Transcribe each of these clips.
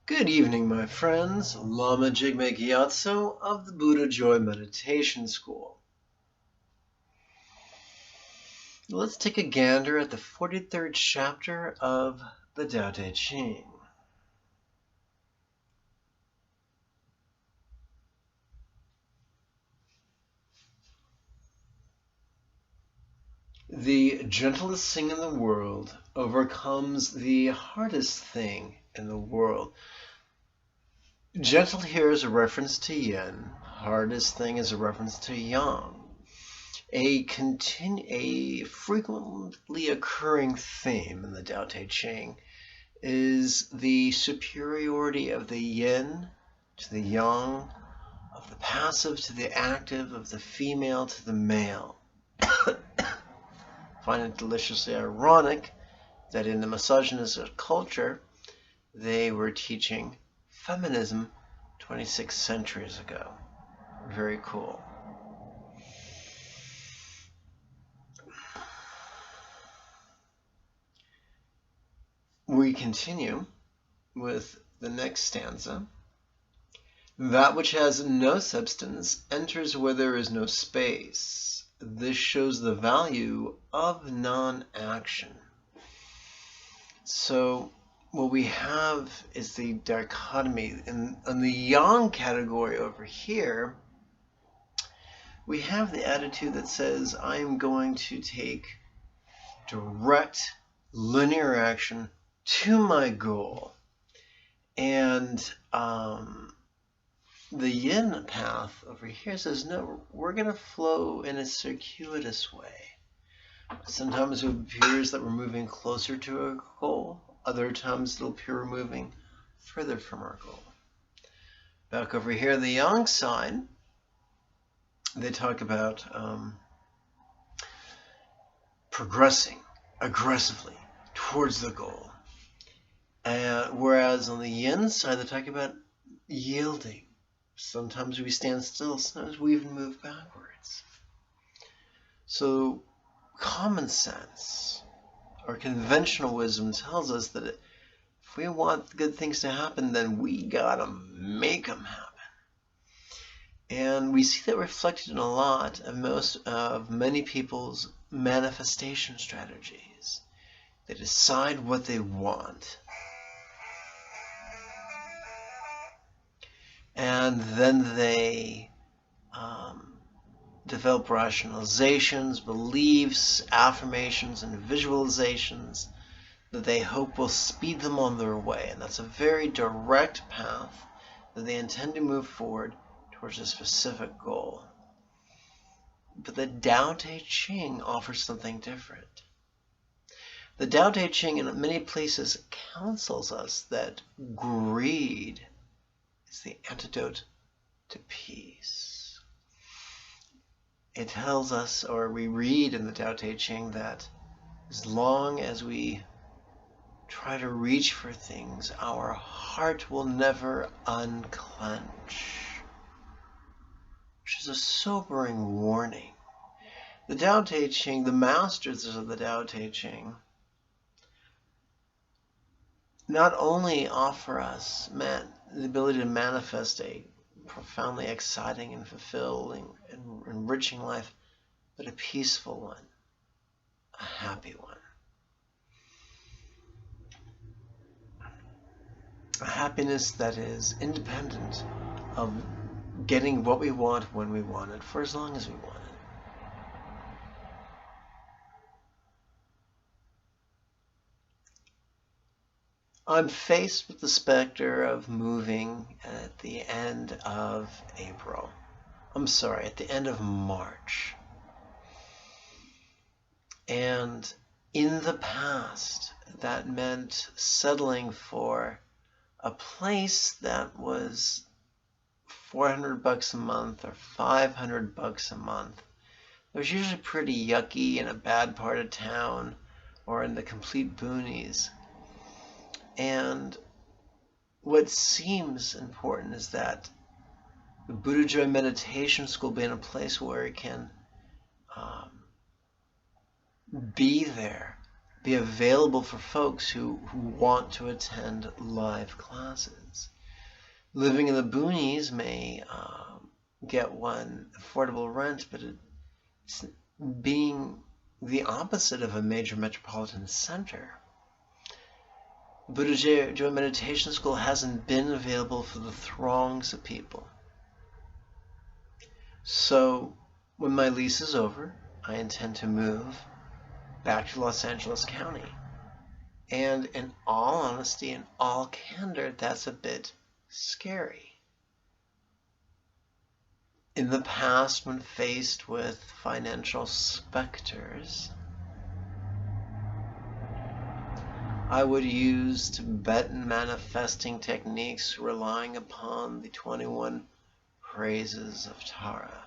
Good evening, my friends. Lama Jigme Gyatso of the Buddha Joy Meditation School. Let's take a gander at the 43rd chapter of the Tao Te Ching. The gentlest thing in the world overcomes the hardest thing in the world. Gentle here is a reference to yin. Hardest thing is a reference to yang. A frequently occurring theme in the Tao Te Ching is the superiority of the yin to the yang, of the passive to the active, of the female to the male. Find it deliciously ironic that in the misogynist culture, they were teaching feminism 26 centuries ago. Very cool. We continue with the next stanza. That which has no substance enters where there is no space. This shows the value of non-action. So what we have is the dichotomy. In the yang category over here, we have the attitude that says, I am going to take direct linear action to my goal. And the yin path over here says, no, we're going to flow in a circuitous way. Sometimes it appears that we're moving closer to our goal. Other times it'll appear we're moving further from our goal. Back over here, the yang side, they talk about progressing aggressively towards the goal. Whereas on the yin side, they talk about yielding. Sometimes we stand still, sometimes we even move backwards. So common sense or conventional wisdom tells us that if we want good things to happen, then we gotta make them happen. And we see that reflected in a lot of many people's manifestation strategies. They decide what they want, and then they develop rationalizations, beliefs, affirmations, and visualizations that they hope will speed them on their way. And that's a very direct path that they intend to move forward towards a specific goal. But the Tao Te Ching offers something different. The Tao Te Ching in many places counsels us that greed is the antidote to peace. It tells us, or we read in the Tao Te Ching, that as long as we try to reach for things, our heart will never unclench, which is a sobering warning. The Tao Te Ching, the masters of the Tao Te Ching, not only offer us the ability to manifest a profoundly exciting and fulfilling and enriching life, but a peaceful one, a happy one. A happiness that is independent of getting what we want when we want it, for as long as we want it. I'm faced with the specter of moving at the end of April. At the end of March. And in the past, that meant settling for a place that was $400 a month or $500 a month. It was usually pretty yucky in a bad part of town or in the complete boonies. And what seems important is that the Buddha Joy Meditation School be in a place where it can be there be available for folks who want to attend live classes. Living in the boonies may get one affordable rent, but it's being the opposite of a major metropolitan center. Buddha Gyatso Meditation School hasn't been available for the throngs of people. So when my lease is over, I intend to move back to Los Angeles County. And in all honesty, in all candor, that's a bit scary. In the past, when faced with financial specters, I would use Tibetan manifesting techniques relying upon the 21 phrases of Tara.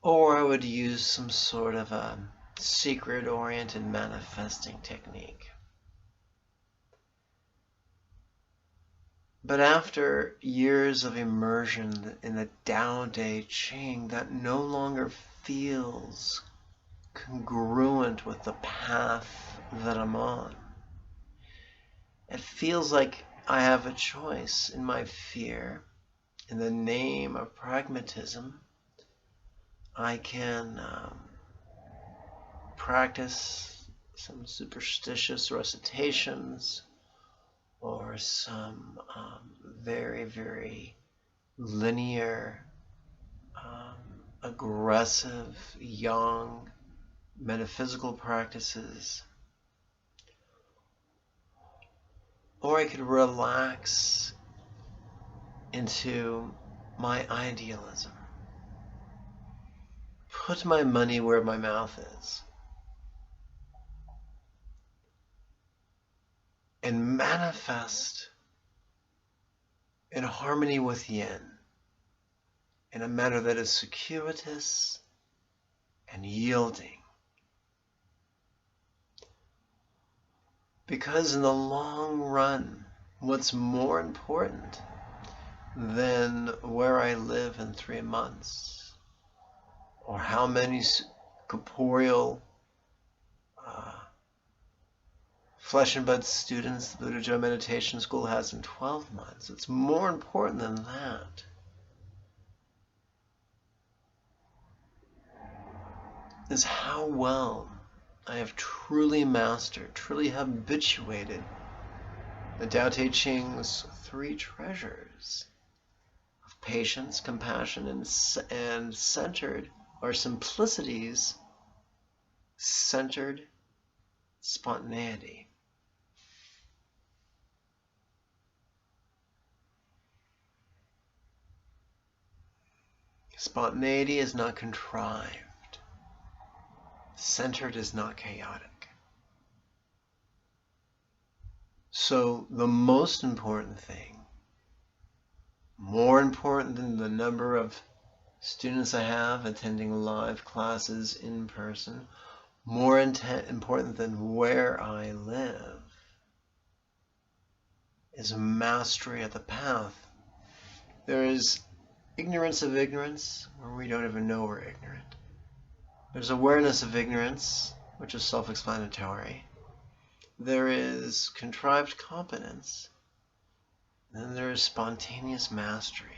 Or I would use some sort of a secret-oriented manifesting technique. But after years of immersion in the Tao Te Ching, that no longer feels congruent with the path that I'm on. It feels like I have a choice in my fear. In the name of pragmatism, I can practice some superstitious recitations or some very, very linear, aggressive, young metaphysical practices. Or I could relax into my idealism. Put my money where my mouth is. And manifest in harmony with yin in a manner that is circuitous and yielding. Because in the long run, what's more important than where I live in 3 months, or how many corporeal flesh and blood students the Buddha Gyatso Meditation School has in 12 months. It's more important than that. Is how well I have truly mastered, truly habituated the Tao Te Ching's 3 treasures of patience, compassion, and centered, or simplicities, centered spontaneity. Spontaneity is not contrived. Centered is not chaotic. So the most important thing, more important than the number of students I have attending live classes in person, more important than where I live, is mastery of the path. There is ignorance of ignorance, where we don't even know we're ignorant. There's awareness of ignorance, which is self-explanatory. There is contrived competence. And then there is spontaneous mastery.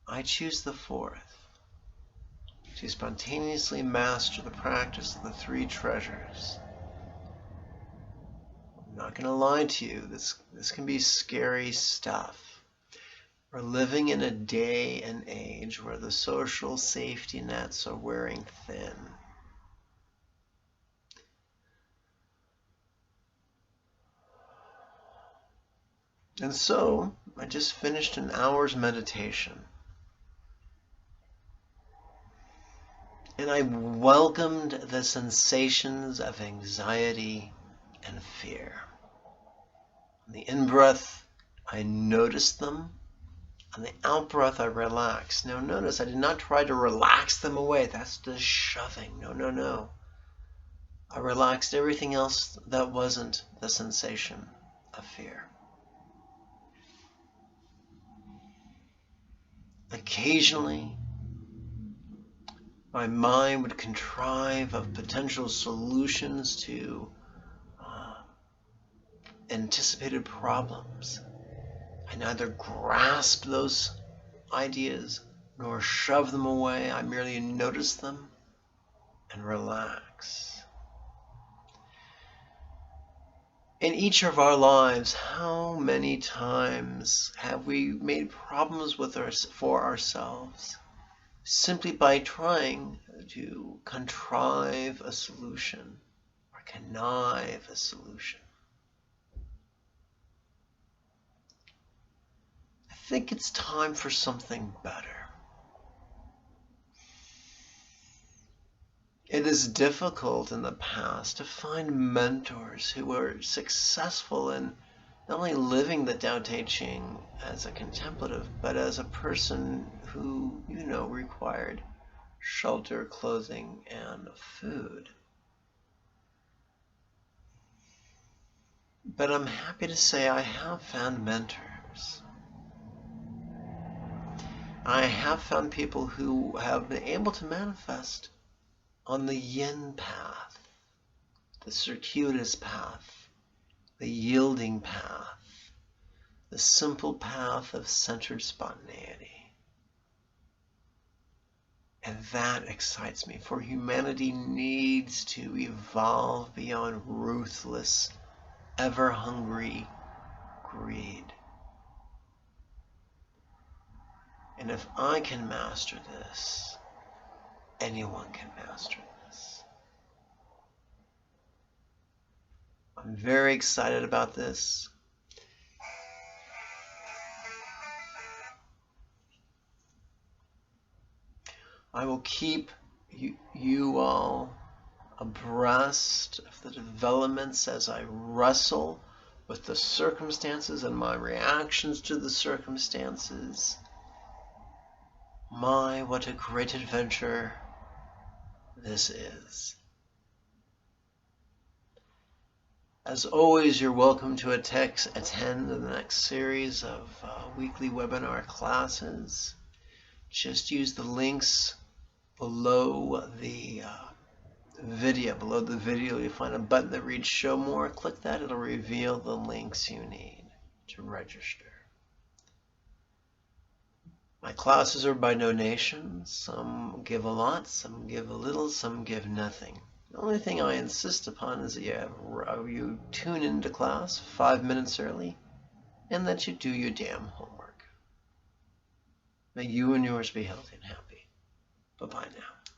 I choose the 4th, to spontaneously master the practice of the 3 treasures. I'm not going to lie to you, this can be scary stuff. We're living in a day and age where the social safety nets are wearing thin. And so, I just finished an hour's meditation. And I welcomed the sensations of anxiety and fear. On the in-breath, I noticed them. On the out-breath, I relaxed. Now notice, I did not try to relax them away. That's just shoving. No. I relaxed everything else that wasn't the sensation of fear. Occasionally, My mind would contrive of potential solutions to anticipated problems. I neither grasp those ideas nor shove them away. I merely notice them and relax. In each of our lives, how many times have we made problems for ourselves simply by trying to contrive a solution or connive a solution? I think it's time for something better. It is difficult in the past to find mentors who were successful in not only living the Tao Te Ching as a contemplative, but as a person who, required shelter, clothing, and food. But I'm happy to say I have found mentors. I have found people who have been able to manifest on the yin path, the circuitous path, the yielding path, the simple path of centered spontaneity. And that excites me, for humanity needs to evolve beyond ruthless, ever-hungry greed. And if I can master this, anyone can master this. I'm very excited about this. I will keep you all abreast of the developments as I wrestle with the circumstances and my reactions to the circumstances. My, what a great adventure this is. As always, you're welcome to attend the next series of weekly webinar classes. Just use the links below the video. Below the video, you'll find a button that reads Show More. Click that. It'll reveal the links you need to register. My classes are by donation. Some give a lot, some give a little, some give nothing. The only thing I insist upon is that you tune into class 5 minutes early and that you do your damn homework. May you and yours be healthy and happy. Bye-bye now.